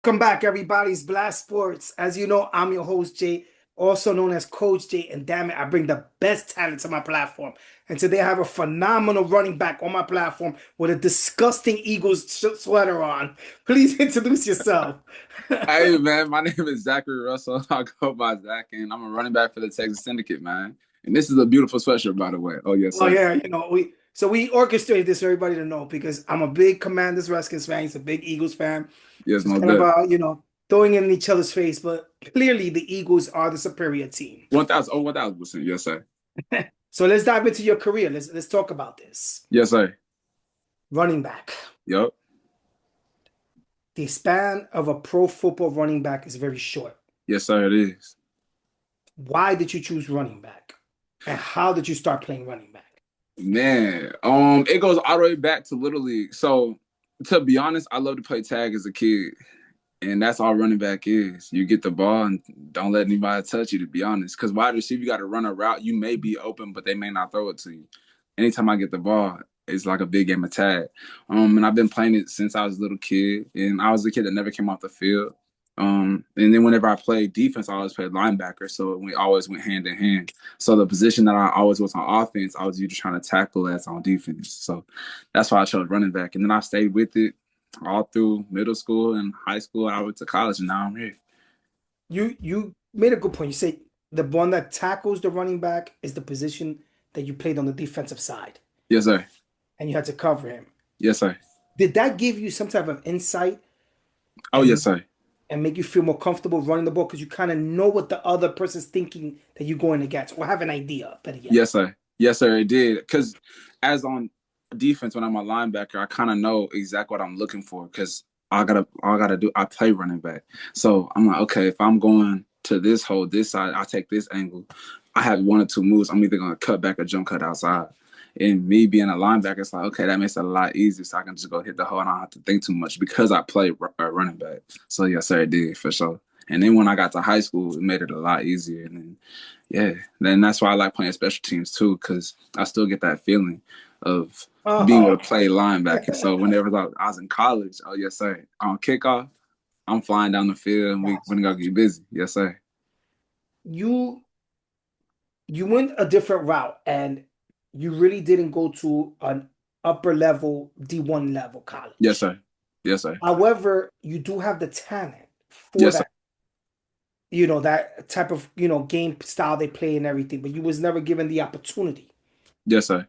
Welcome back, everybody's Blastsportz. As you know, I'm your host, Jay, also known as Coach Jay. And damn it, I bring the best talent to my platform. And today I have a phenomenal running back on my platform with a disgusting Eagles sweater on. Please introduce yourself. Hey man, my name is Zachary Russell. I go by Zach, and I'm a running back for the Texas Syndicate, man. And this is a beautiful sweatshirt, by the way. Oh yes, Well, sir. yeah, we orchestrated this for everybody to know because I'm a big Commanders Redskins fan. He's a big Eagles fan. Yes, So it's most kind of definitely. throwing it in each other's face, but clearly the Eagles are the superior team. 1,000. Oh, 1,000%. Yes, sir. So let's dive into your career. Let's talk about this. Yes, sir. Running back. Yup. The span of a pro football running back is very short. Yes, sir. It is. Why did you choose running back? And how did you start playing running back? Man, it goes all the way back to Little League. So to be honest, I love to play tag as a kid. And that's all running back is. You get the ball and don't let anybody touch you, to be honest. Because wide receiver, you got to run a route. You may be open, but they may not throw it to you. Anytime I get the ball, it's like a big game of tag. And I've been playing it since I was a little kid. And I was a kid that never came off the field. And then whenever I played defense, I always played linebacker. So we always went hand in hand. So the position that I always was on offense, I was usually trying to tackle as on defense. So that's why I chose running back. And then I stayed with it all through middle school and high school. I went to college, and now I'm here. You made a good point. You say the one that tackles the running back is the position that you played on the defensive side, Yes, sir. and you had to cover him. Yes, sir. Did that give you some type of insight Oh, yes, and sir. make you feel more comfortable running the ball because you kind of know what the other person's thinking that you're going against, or have an idea, better yet. Yes, sir. Yes, sir. It did. Because as on defense, when I'm a linebacker, I kind of know exactly what I'm looking for. Because all I gotta do. I play running back, so I'm like, okay, if I'm going to this hole, this side, I take this angle. I have one or two moves. I'm either gonna cut back or jump cut outside. And me being a linebacker, it's like, okay, that makes it a lot easier. So I can just go hit the hole and I don't have to think too much because I play running back. So yes, sir, it did for sure. And then when I got to high school, it made it a lot easier. And then yeah, then that's why I like playing special teams too, because I still get that feeling of being able Oh, to play linebacker. So whenever I was in college, oh yes sir, on kickoff, I'm flying down the field and we gotcha. gonna go get busy. Yes sir. You you went a different route and you really didn't go to an upper level D1 level Yes college. sir. Yes sir. However, you do have the talent for Yes sir. that, that type of, game style they play and everything, but you was never given the opportunity. Yes sir.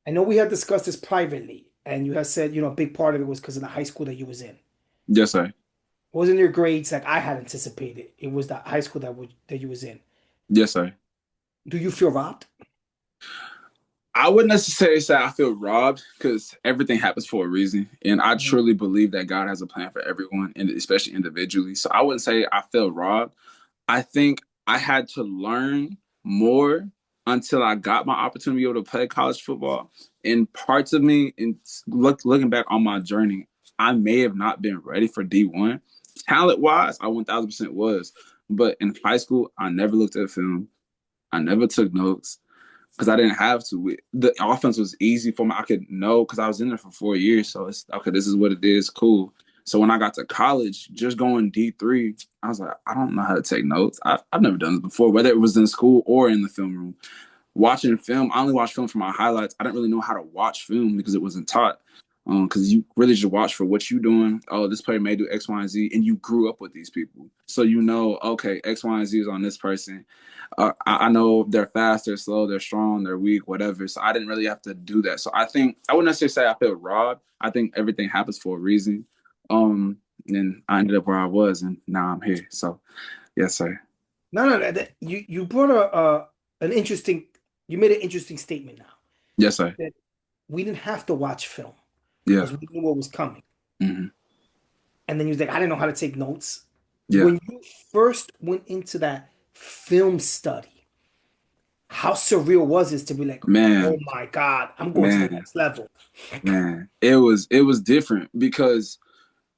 I know we had discussed this privately, and you had said, a big part of it was because of the high school that you was in. It Yes sir. wasn't your grades like I had anticipated. It was the high school that you was in. Yes sir. Do you feel robbed? I wouldn't necessarily say I feel robbed because everything happens for a reason. And I Mhm. truly believe that God has a plan for everyone, and especially individually. So I wouldn't say I feel robbed. I think I had to learn more until I got my opportunity to be able to play college football. And parts of me, and looking back on my journey, I may have not been ready for D1. Talent wise, I 1000% was. But in high school, I never looked at film. I never took notes because I didn't have to. The offense was easy for me. I could know because I was in there for 4 years. So it's okay. This is what it is. Cool. So when I got to college, just going D3, I was like, I don't know how to take notes. I've never done this before, whether it was in school or in the film room. Watching film, I only watched film for my highlights. I didn't really know how to watch film because it wasn't taught. Because you really just watch for what you're doing. Oh, this player may do X, Y, and Z, and you grew up with these people, so you know, okay, X, Y, and Z is on this person. I know they're fast, they're slow, they're strong, they're weak, whatever. So I didn't really have to do that. So I think I wouldn't necessarily say I feel robbed. I think everything happens for a reason. Um, and I ended up where I was, and now I'm here. So yes, sir. No, no, you brought an interesting. You made an interesting statement now Yes, sir. that we didn't have to watch film Yeah. because we knew what was coming. Hmm. And then he was like, I didn't know how to take notes. Yeah. When you first went into that film study, how surreal was it to be like, oh Man, my God, I'm going to the man, next level. man. It was different because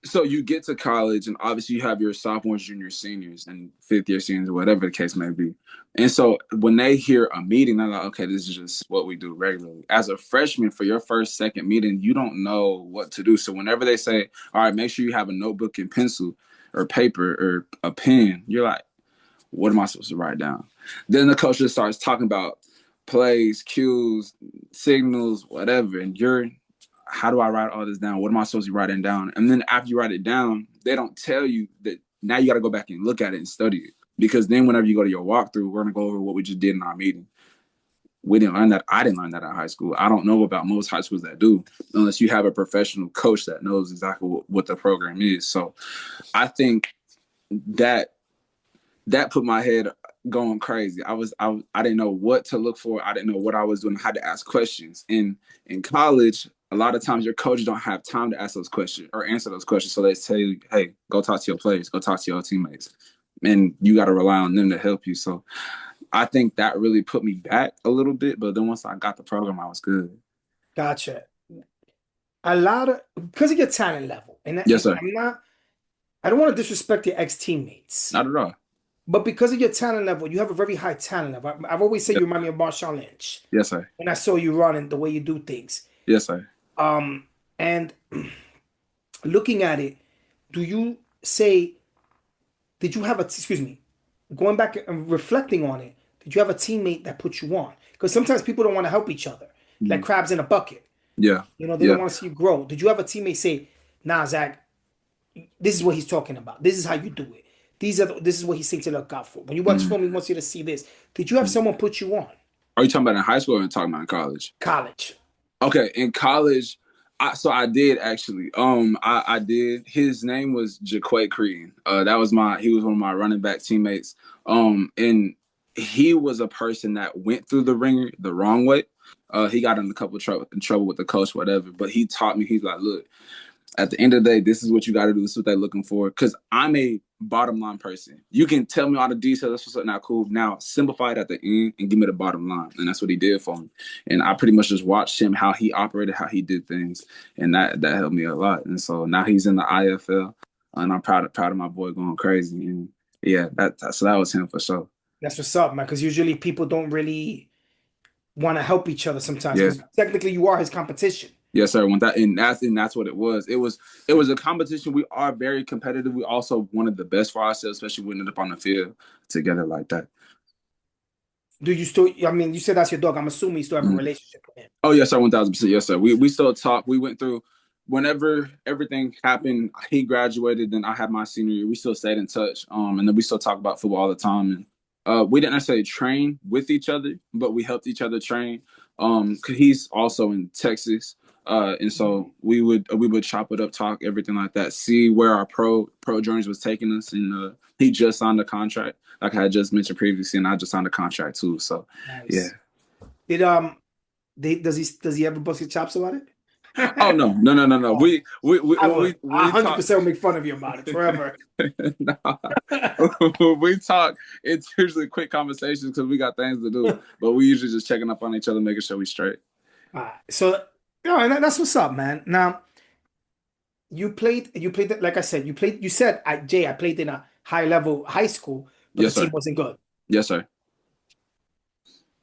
so you get to college and obviously you have your sophomores, juniors, seniors, and fifth year seniors, whatever the case may be. And so when they hear a meeting, they're like, okay, this is just what we do regularly. As a freshman, for your first, second meeting, you don't know what to do. So whenever they say, all right, make sure you have a notebook and pencil, or paper or a pen, you're like, what am I supposed to write down? Then the coach just starts talking about plays, cues, signals, whatever, and you're, how do I write all this down? What am I supposed to be writing down? And then after you write it down, they don't tell you that now you got to go back and look at it and study it. Because then whenever you go to your walkthrough, we're going to go over what we just did in our meeting. We didn't learn that. I didn't learn that in high school. I don't know about most high schools that do, unless you have a professional coach that knows exactly what the program is. So I think that put my head going crazy. I didn't know what to look for. I didn't know what I was doing. I had to ask questions. In college, a lot of times your coach don't have time to ask those questions or answer those questions. So they tell you, hey, go talk to your players, go talk to your teammates. And you got to rely on them to help you. So I think that really put me back a little bit. But then once I got the program, I was good. Gotcha. A lot of because of your talent level, Yes, and sir. I don't want to disrespect your ex-teammates, Not at all. but because of your talent level, you have a very high talent level. I've always said Yes, you remind me of Marshawn Lynch yes, sir. when I saw you running the way you do things. Yes, sir. Um, and looking at it, do you say, did you have excuse me, going back and reflecting on it, did you have a teammate that put you on? Because sometimes people don't want to help each other, like Mhm. crabs in a bucket. Yeah. They don't Yeah. want to see you grow. Did you have a teammate say, nah, Zach, this is what he's talking about. This is how you do it. This is what he's saying to look out for. When you watch Mhm. film, he wants you to see this. Did you have someone put you on? Are you talking about in high school or talking about in college? College. Okay, in college, I did actually. I did. His name was Jaquay Crean. He was one of my running back teammates. And he was a person that went through the ringer the wrong way. He got in a couple of trouble with the coach, whatever. But he taught me. He's like, look, at the end of the day, this is what you got to do. This is what they're looking for. Because I'm a bottom line person. You can tell me all the details. That's what's not cool. Now, simplify it at the end and give me the bottom line. And that's what he did for me. And I pretty much just watched him, how he operated, how he did things. And that helped me a lot. And so now he's in the IFL. And I'm proud of my boy going crazy. And yeah, so that was him for sure. That's what's up, man. Because usually people don't really want to help each other sometimes. Yeah. Because technically you are his competition. Yes, sir. When that and that's what it was. It was a competition. We are very competitive. We also wanted the best for ourselves, especially when we ended up on the field together like that. Do you still, I mean, you said that's your dog. I'm assuming you still have a Mhm. relationship with him. Oh yes, sir. 1,000%. Yes, sir. We still talk. We went through whenever everything happened. He graduated, then I had my senior year. We still stayed in touch. And then we still talk about football all the time. And we didn't necessarily train with each other, but we helped each other train. 'Cause he's also in Texas. And so we would chop it up, talk everything like that, see where our pro journeys was taking us, and he just signed a contract, like I had just mentioned previously, and I just signed a contract too. So, yeah. Nice. Did does he ever bust your chops about it? Oh no, no, no, no, no. Oh, We we we I when would. we I we talk. 100% make fun of you about it forever. Nah. When we talk, it's usually quick conversations because we got things to do. But we usually just checking up on each other, making sure we straight. So, and that's what's up, man. Now, you played, like I said, you said, Jay, I played in a high level high school, but the Yes, team sir. wasn't good. Yes, sir.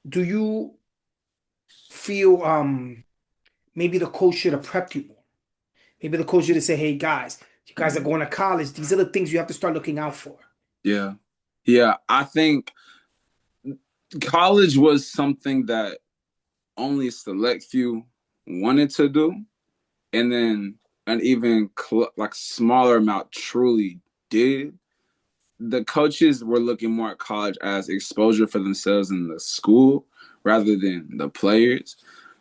Do you feel maybe the coach should have prepped you more? Maybe the coach should have said, hey, guys, you guys are Mhm. going to college. These are the things you have to start looking out for. Yeah, yeah. I think college was something that only a select few wanted to do, and then an even like smaller amount truly did. The coaches were looking more at college as exposure for themselves in the school rather than the players.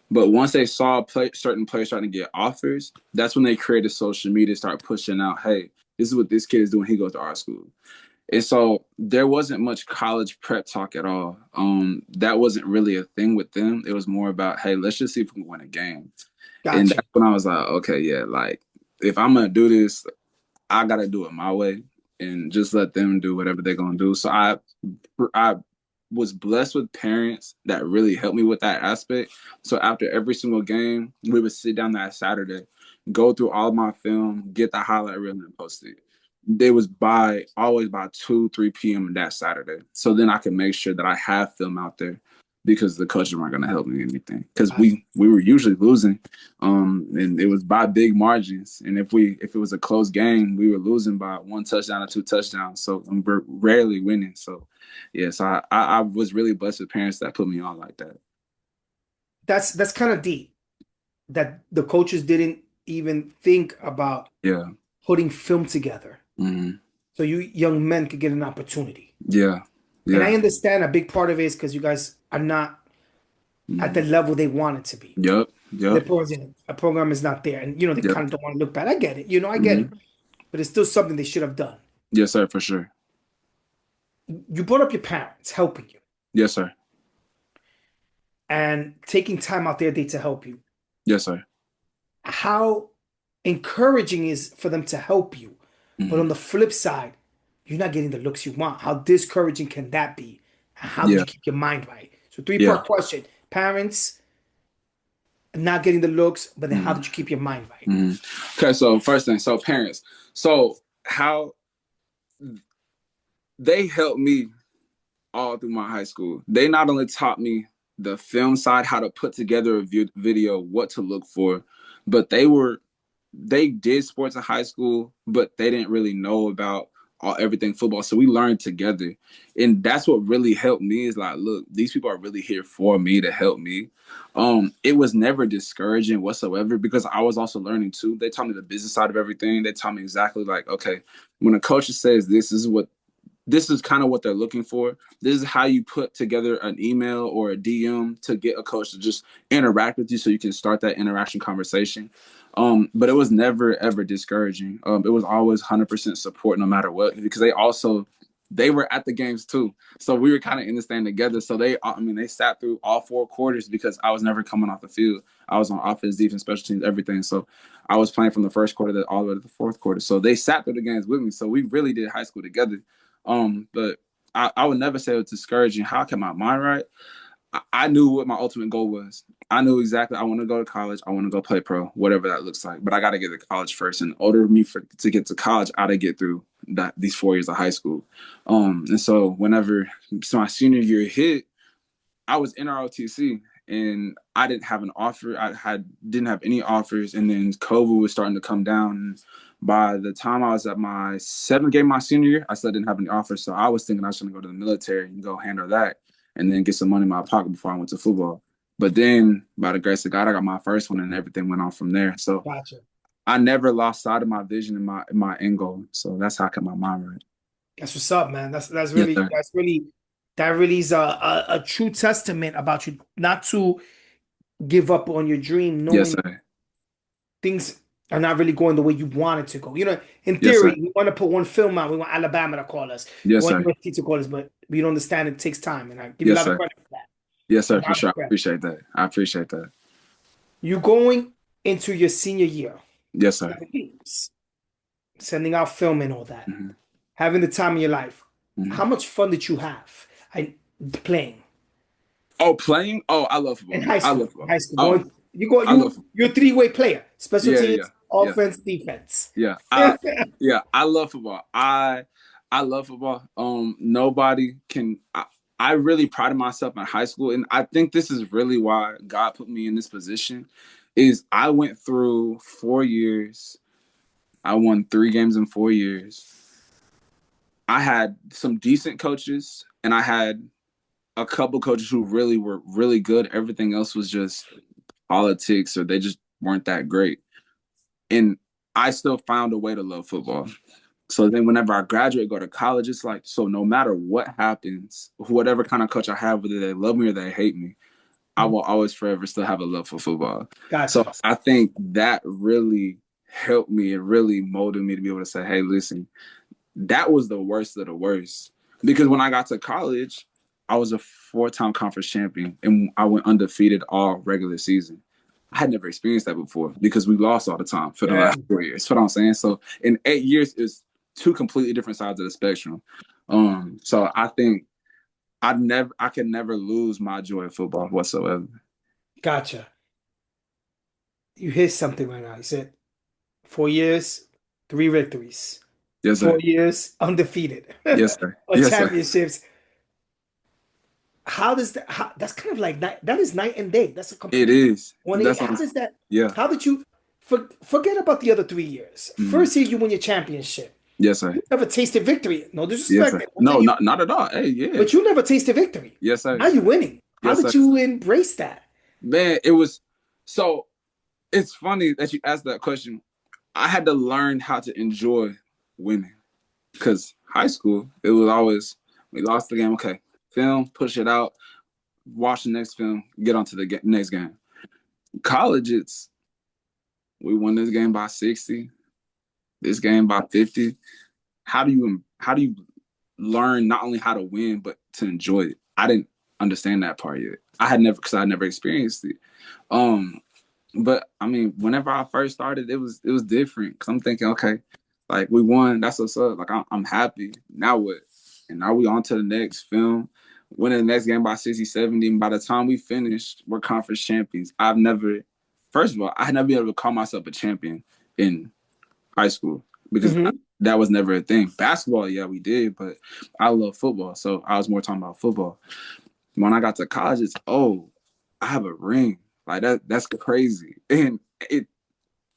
But once they saw certain players starting to get offers, that's when they created social media, start pushing out, hey, this is what this kid is doing. He goes to our school. And so there wasn't much college prep talk at all. That wasn't really a thing with them. It was more about, hey, let's just see if we can win a game. And Gotcha. that's when I was like, okay, yeah, like if I'm gonna do this, I gotta do it my way and just let them do whatever they're gonna do. So I was blessed with parents that really helped me with that aspect. So after every single game, we would sit down that Saturday, go through all my film, get the highlight reel and post it. They was always by 2, 3 p.m. that Saturday. So then I could make sure that I have film out there because the coaches weren't going to help me anything because Gotcha. we were usually losing, and it was by big margins. And if it was a close game, we were losing by 1 touchdown or 2 touchdowns. So we're rarely winning. So yes, I was really blessed with parents that put me on like that. That's kind of deep that the coaches didn't even think about Yeah. putting film together Hmm. so you young men could get an opportunity. Yeah. And I Yeah. understand a big part of it is because you guys are not at the Hmm. level they want it to be. Yep. The Yep. program is not there, and they Yep. kind of don't want to look bad. I get it, I get it, Hmm. but it's still something they should have done. Yes, sir, for sure. You brought up your parents helping you Yes, sir. and taking time out their day to help you. Yes, sir. How encouraging is for them to help you, but on Hmm. the flip side, you're not getting the looks you want. How discouraging can that be? How do you Yeah. keep your mind right? So three-part Yeah. question: parents not getting the looks, but then how Hmm. did you keep your mind right? Hmm. Okay, so first thing, so parents. So how they helped me all through my high school. They not only taught me the film side, how to put together a video, what to look for, but they did sports in high school, but they didn't really know about everything football. So we learned together, and that's what really helped me. Is like, look, these people are really here for me to help me. It was never discouraging whatsoever because I was also learning too. They taught me the business side of everything. They taught me exactly like, okay, when a coach says this is kind of what they're looking for. This is how you put together an email or a DM to get a coach to just interact with you so you can start that interaction conversation. But it was never ever discouraging. It was always 100% support no matter what because they were at the games too. So we were kind of in the stand together. So they sat through all 4 quarters because I was never coming off the field. I was on offense, defense, special teams, everything. So I was playing from the first quarter all the way to the fourth quarter. So they sat through the games with me. So we really did high school together. But I would never say it was discouraging. How can my mind right? I knew what my ultimate goal was. I knew exactly I want to go to college. I want to go play pro, whatever that looks like. But I got to get to college first. And in order for me to get to college, I got to get through these 4 years of high school. And so my senior year hit, I was in ROTC and I didn't have an offer. Didn't have any offers, and then COVID was starting to come down. And by the time I was at my 7th game my senior year, I still didn't have any offers. So I was thinking I was going to go to the military and go handle that, and then get some money in my pocket before I went to football. But then, by the grace of God, I got my first one, and everything went on from there. So Gotcha. I never lost sight of my vision and my end goal. So that's how I kept my mind right. That's what's up, man. That's Yes, really sir. that really is a true testament about you not to give up on your dream, Yes, knowing sir. things are not really going the way you want it to go. In Yes, theory, sir. we want to put one film out. We want Alabama to call us. We Yes, want sir. USC to call us, but we don't understand it takes time. And I give you a Yes, lot of sir. credit for that. Yes, A sir. For lot of sure. I credit. appreciate that. I appreciate that. You going into your senior year, Yes, sir. 7 games, sending out film and all that, Hmm. having the time of your life. Hmm. How much fun did you have playing Oh, playing? Oh, I love in football. high I school? love football. High school, Oh, going you go I love football. you're a three-way player, special Yeah, yeah, teams, yeah, offense, defense. yeah. I love football. I love football. Nobody can. I really prided myself in high school, and I think this is really why God put me in this position. Is I went through 4 years. I won 3 games in 4 years. I had some decent coaches, and I had a couple coaches who really were really good. Everything else was just politics, or they just weren't that great. And I still found a way to love football. So then whenever I graduate, go to college, it's like, so no matter what happens, whatever kind of coach I have, whether they love me or they hate me, I will always forever still have a love for football. So Gotcha. I think that really helped me and really molded me to be able to say, hey, listen, that was the worst of the worst. Because when I got to college, I was a 4-time conference champion and I went undefeated all regular season. I had never experienced that before because we lost all the time for the Yeah, last 4 years. That's what I'm saying. So in 8 years is two completely different sides of the spectrum. So I think I could never lose my joy of football whatsoever. gotcha. You hit something right now. You said 4 years, 3 victories, Yes, four sir. years undefeated Yes, sir. or Yes, sir. championships. how does that? That's kind of like that is night and day. That's a It complete is. 180. That's what How does that? yeah. How did you forget about the other 3 years? Mhm. First year you win your championship. Yes, sir. You never tasted victory. No Yes, disrespect. sir. It wasn't No, you, not at all. Hey, yeah. but you never tasted victory. Yes, sir. Now you're winning. How Yes, sir. did you embrace that? Man, it was so it's funny that you asked that question. I had to learn how to enjoy winning. Because high school, it was always we lost the game. Okay, film, push it out, watch the next film, get on to the next game. College, it's we won this game by 60, this game by 50. How do you learn not only how to win but to enjoy it? I didn't understand that part yet. I had never experienced it. Um, but I mean, whenever I first started, it was different because I'm thinking, okay, like we won, that's what's up. Like I'm happy. Now what? And now we on to the next film, winning the next game by 60, 70. And by the time we finished, we're conference champions. First of all, I had never been able to call myself a champion in high school because Hmm. that was never a thing. Basketball, yeah, we did, but I love football, so I was more talking about football. When I got to college, it's I have a ring. Like that's crazy. And it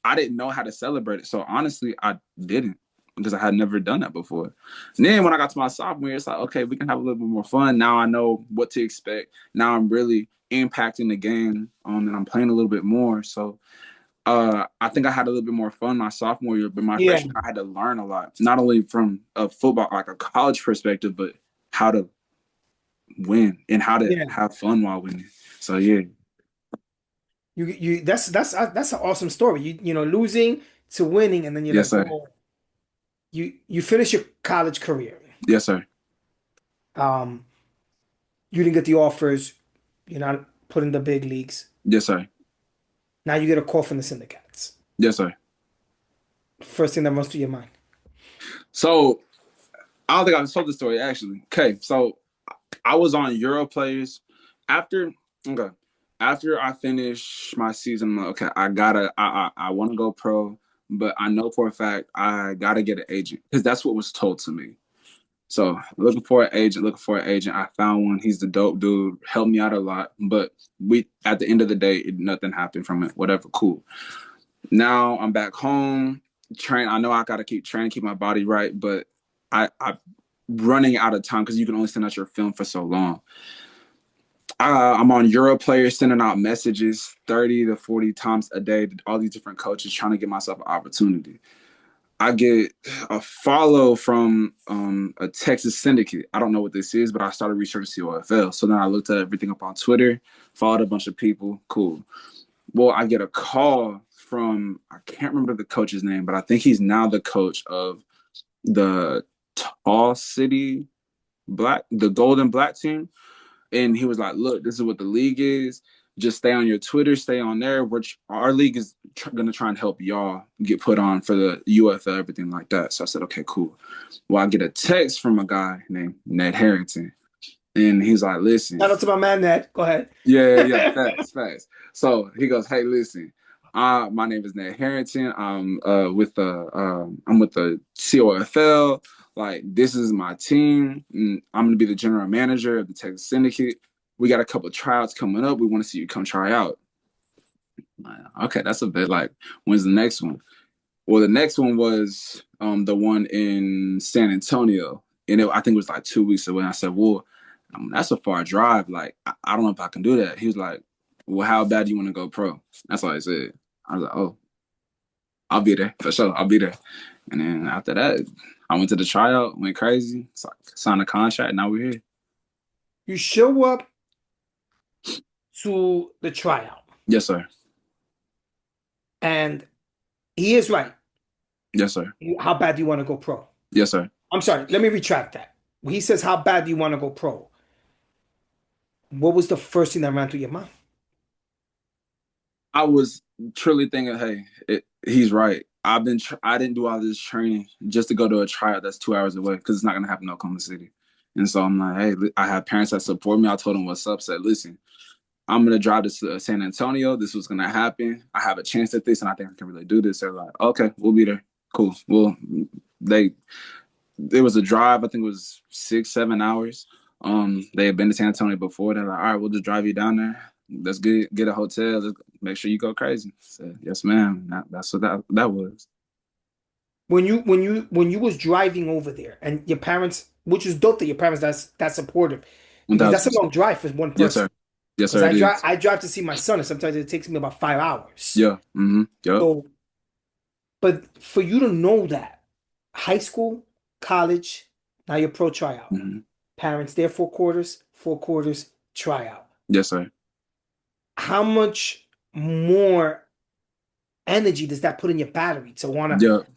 I didn't know how to celebrate it. So honestly, I didn't because I had never done that before. And then when I got to my sophomore year, it's like, okay, we can have a little bit more fun. Now I know what to expect. Now I'm really impacting the game and I'm playing a little bit more. So I think I had a little bit more fun my sophomore year, but my Yeah, freshman I had to learn a lot, not only from a football, like a college perspective, but how to win and how to yeah. have fun while winning. So yeah, You that's an awesome story. You know losing to winning, and then you're yes like, sir, oh, you finish your college career. yes sir, Um, you didn't get the offers. You're not put in the big leagues. yes sir, Now you get a call from the Syndicats. yes sir. First thing that runs through your mind. So I don't think I've told the story actually. Okay, so I was on Euro Players after. Okay, after I finish my season, I'm like, okay, I want to go pro, but I know for a fact I gotta get an agent because that's what was told to me. So looking for an agent. I found one. He's the dope dude. Helped me out a lot. But we at the end of the day, nothing happened from it. Whatever, cool. Now I'm back home. Train. I know I gotta keep training, keep my body right, but I running out of time because you can only send out your film for so long. I'm on Europlayer sending out messages 30 to 40 times a day to all these different coaches trying to get myself an opportunity. I get a follow from a Texas syndicate. I don't know what this is, but I started researching COFL. So then I looked at everything up on Twitter, followed a bunch of people. Cool. Well, I get a call from, I can't remember the coach's name, but I think he's now the coach of the Tall City Black, the Golden Black team. And he was like, look, this is what the league is. Just stay on your Twitter, stay on there. Our league is going to try and help y'all get put on for the UFL, everything like that. So I said, okay, cool. Well, I get a text from a guy named Ned Harrington. And he's like, listen, Shout out to my man, Ned. Go ahead. yeah, facts. So he goes, hey, listen, my name is Ned Harrington. I'm with the COFL. Like, this is my team. And I'm gonna be the general manager of the Texas Syndicate. We got a couple of tryouts coming up. We want to see you come try out. Like, okay, that's a bit like, when's the next one? Well, the next one was the one in San Antonio, and I think it was like 2 weeks away. And I said, "Well, that's a far drive. Like, I don't know if I can do that." He was like, "Well, how bad do you want to go pro?" That's all he said. I was like, "Oh, I'll be there for sure. I'll be there." And then after that, I went to the tryout, went crazy, signed a contract. Now we're here. You show up to the tryout, Yes, sir. and he is right. Yes, sir. How bad do you want to go pro? Yes, sir. I'm sorry, let me retract that. When he says, how bad do you want to go pro? What was the first thing that ran through your mind? I was truly thinking, hey, he's right. I didn't do all this training just to go to a tryout that's 2 hours away because it's not gonna happen in Oklahoma City. And so I'm like, hey, I have parents that support me. I told them what's up. Said, listen, I'm gonna drive to San Antonio. This was gonna happen. I have a chance at this, and I think I can really do this. They're like, okay, we'll be there. Cool. Well, they it was a drive. I think it was 6, 7 hours. They had been to San Antonio before. They're like, all right, we'll just drive you down there. Let's get a hotel. Let's make sure you go crazy. I said, yes, ma'am. That's what that was. When you was driving over there and your parents, which is dope that your parents that's supportive, because that's a 1,000%. long drive for one Yes, person. sir. Yes, Because sir. It is. I drive to see my son, and sometimes it takes me about 5 hours. Yeah. Mm-hmm. Yep. So, but for you to know that high school, college, now you're pro tryout. Mm-hmm. Parents there 4 quarters, 4 quarters, tryout. Yes, sir. How much more energy does that put in your battery to want to Yep.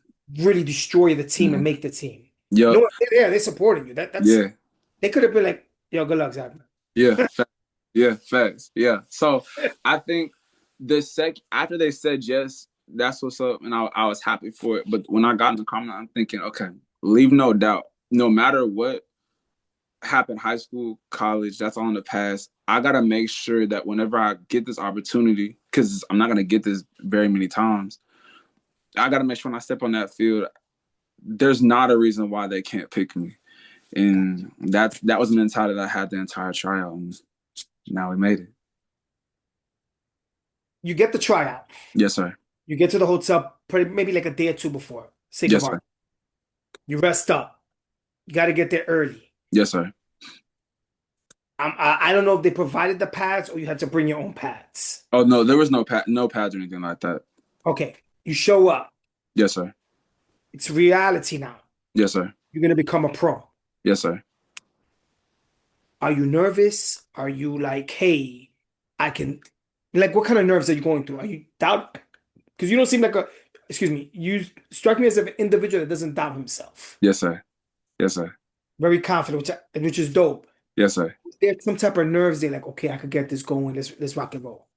really destroy the team and Mm-hmm. make the team? Yep. No, they're supporting you. That's Yeah. they could have been like, yo, good luck, Zach. Yeah. Yeah, facts. Yeah. So I think the sec after they said yes, that's what's up, and I was happy for it. But when I got in the comment, I'm thinking, okay, leave no doubt. No matter what happened, high school, college, that's all in the past. I gotta make sure that whenever I get this opportunity, because I'm not gonna get this very many times, I gotta make sure when I step on that field, there's not a reason why they can't pick me. And that was the mentality that I had the entire tryout, and now we made it. You get the tryout. Yes, sir. You get to the hotel maybe like a day or two before. Say Yes, goodbye. sir. You rest up. You got to get there early. Yes, sir. I don't know if they provided the pads or you had to bring your own pads. Oh no, there was no pads or anything like that. Okay, you show up. Yes, sir. It's reality now. Yes, sir. You're gonna become a pro. Yes, sir. Are you nervous? Are you like, hey, I can, like, what kind of nerves are you going through? Are you doubt? Because you don't seem like a, excuse me, you strike me as an individual that doesn't doubt himself. Yes, sir. Yes, sir. Very confident, which is dope. Yes, sir. There's some type of nerves. They're like, okay, I could get this going. Let's rock and roll.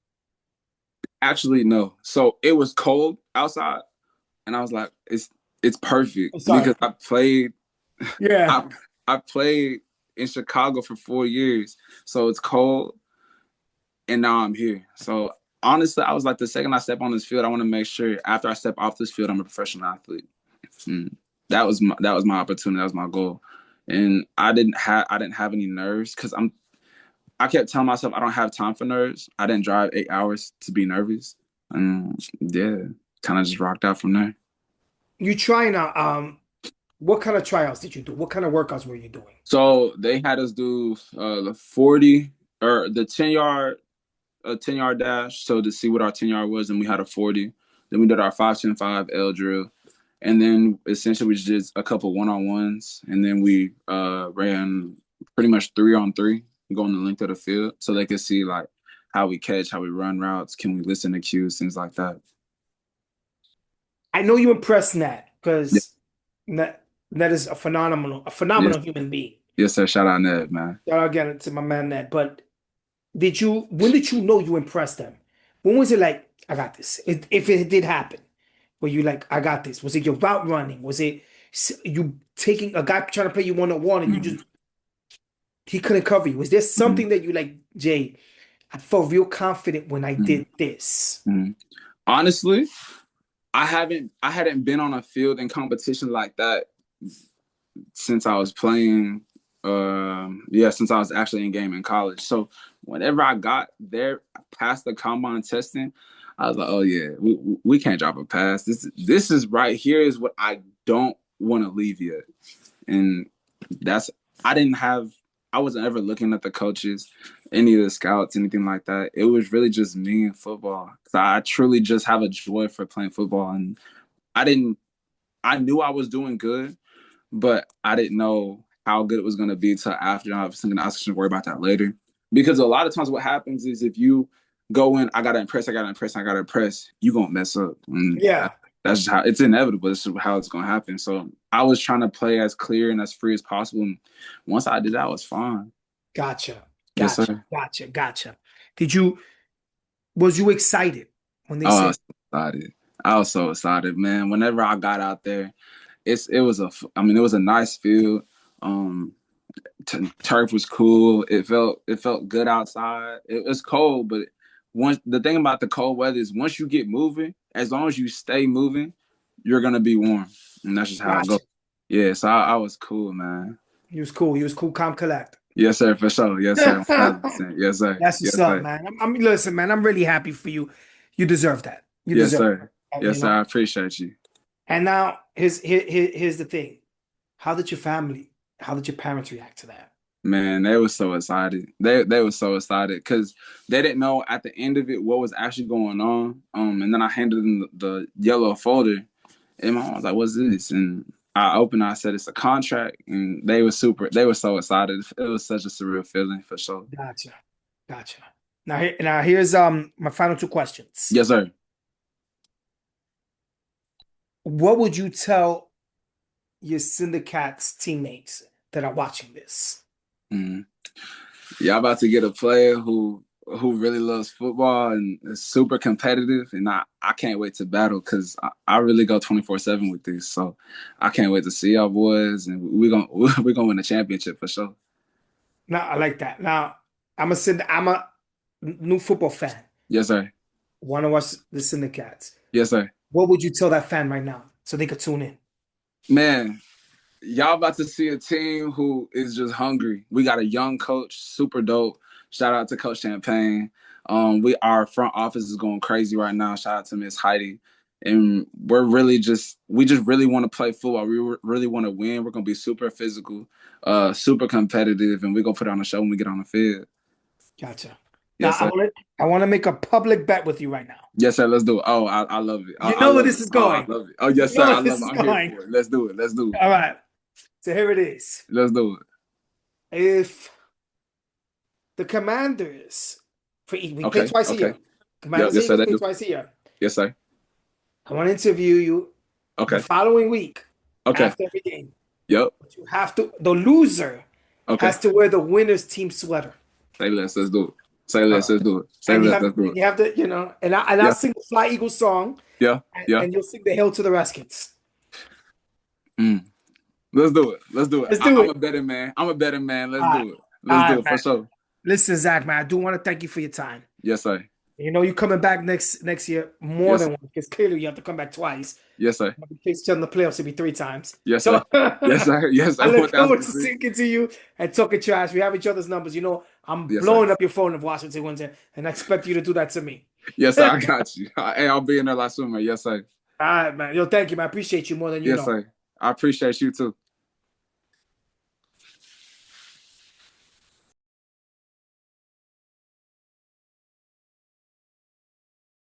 Actually, no. So it was cold outside, and I was like, it's perfect I'm sorry. because Yeah. I I played in Chicago for 4 years, so it's cold, and now I'm here. So honestly, I was like, the second I step on this field, I want to make sure after I step off this field, I'm a professional athlete. Mm. That was my opportunity. That was my goal, and I didn't have any nerves because I kept telling myself I don't have time for nerves. I didn't drive 8 hours to be nervous, and yeah, kind of just rocked out from there. You trying out, what kind of tryouts did you do? What kind of workouts were you doing? So they had us do the 40 or the 10 yard a 10-yard dash. So to see what our 10 yard was, and we had a 40. Then we did our 5-10-5 L drill. And then essentially we just did a couple one-on-ones. And then we ran pretty much 3-on-3, going the length of the field. So they could see like how we catch, how we run routes, can we listen to cues, things like that. I know you impressed Nat Yeah. because Nat is a Yes, phenomenal human being. yes, sir. Shout out Ned, man. Shout out again to my man Nat. But when did you know you impressed them? When was it like, I got this? If it did happen, were you like, I got this? Was it your route running? Was it you taking a guy trying to play you one-on-one and you Mm-hmm. just he couldn't cover you? Was there Mm-hmm. something that you like, Jay? I felt real confident when I Mm-hmm. did this. Mm-hmm. Honestly, I hadn't been on a field in competition like that since I was playing. Since I was actually in game in college. So whenever I got there past the combine testing, I was like, oh yeah, we can't drop a pass. This is right here is what I don't want to leave yet. And that's I didn't have I wasn't ever looking at the coaches, any of the scouts, anything like that. It was really just me and football. So I truly just have a joy for playing football, and I didn't. I knew I was doing good, but I didn't know how good it was going to be till after. I was thinking I should worry about that later. Because a lot of times what happens is if you go in, I got to impress, I got to impress, I got to impress, you're going to mess up. And Yeah, that's just how it's inevitable. This is how it's going to happen. So I was trying to play as clear and as free as possible. And once I did that, I was fine. gotcha, Yes, gotcha, sir. gotcha, gotcha. Did you was you excited when they Oh, I said, was so excited. I was so excited, man. Whenever I got out there, it was a nice field. Um, Turf was cool. It felt good outside. It was cold, but once the thing about the cold weather is once you get moving, as long as you stay moving, you're gonna be warm, and that's just how it goes. gotcha? Yeah, so I was cool, man. He was cool. He was cool, calm, collect. Yes, sir, for sure. Yes, sir. 1,000%. Yes, sir. That's what's Yes, up, sir. man. Listen, man. I'm really happy for you. You deserve that. You Yes, deserve sir. that. Yes, sir. I appreciate you. And now here's the thing. How did your family, how did your parents react to that? Man, they were so excited. They were so excited because they didn't know at the end of it what was actually going on. And then I handed them the yellow folder, and my mom was like, "What's this?" And I opened it, I said, "It's a contract," and they were super. They were so excited. It was such a surreal feeling for sure. Gotcha. Gotcha. Now here's my final two questions. Yes, sir. What would you tell your Syndicats teammates that are watching this? Mm. Y'all about to get a player who really loves football and is super competitive, and I can't wait to battle because I really go 24/7 with this. So I can't wait to see y'all boys, and we're gonna win the championship for sure. Now I like that. Now I'm a new football fan. Yes, sir. Want to watch the Syndicats. Yes, sir. What would you tell that fan right now so they could tune in? Man, y'all about to see a team who is just hungry. We got a young coach, super dope. Shout out to Coach Champagne. Our front office is going crazy right now. Shout out to Miss Heidi. And we just really want to play football. Really want to win. We're gonna be super physical, super competitive, and we're gonna put on a show when we get on the field. Gotcha. Now Yes, sir. I want to make a public bet with you right now. Yes, sir. Let's do it. Oh, I love it. You I know where love this it. is Oh, I going. love it. Oh, You yes, sir. know I where love this it. is I'm here going. for it. Let's do it. Let's do it. All right. So here it is. Let's do it. If the Commanders, we play Okay. twice a Okay. year. Yep. Commanders and Yes, sir. Eagles They play do. twice a year. Yes, sir. I want to interview you the Okay. following week Okay. after every game. Yep. But you have to, the loser Okay. has to wear the winner's team sweater. Say less. Let's do it. Say All less. right. Let's do it. Say And less. Let's do it. you have to, and I'll Yeah. sing the Fly Eagles song Yeah. Yeah. and you'll sing the Hail to the Redskins. Mm. Let's do it. Let's do it. Let's do I'm it. a better man. I'm a better man. Let's All right. do it. All Let's do right, it for man. sure. Listen, Zach, man, I do want to thank you for your time. Yes, sir. You know, you coming back next year more Yes, than sir. once because clearly you have to come back twice. Yes, sir. In case in the playoffs, it'd be three times. Yes, So sir. Yes, sir. Yes, I sir. look One thousand forward to percent. speaking to you and talking trash. We have each other's numbers. You know, I'm Yes, sir. blowing up your phone if Washington wins it, and I expect you to do that to me. Yes, sir. I got you. Hey, I'll be in there last summer. Yes, sir. All right, man. Yo, thank you, man. I appreciate you more than you Yes, know. sir. I appreciate you too.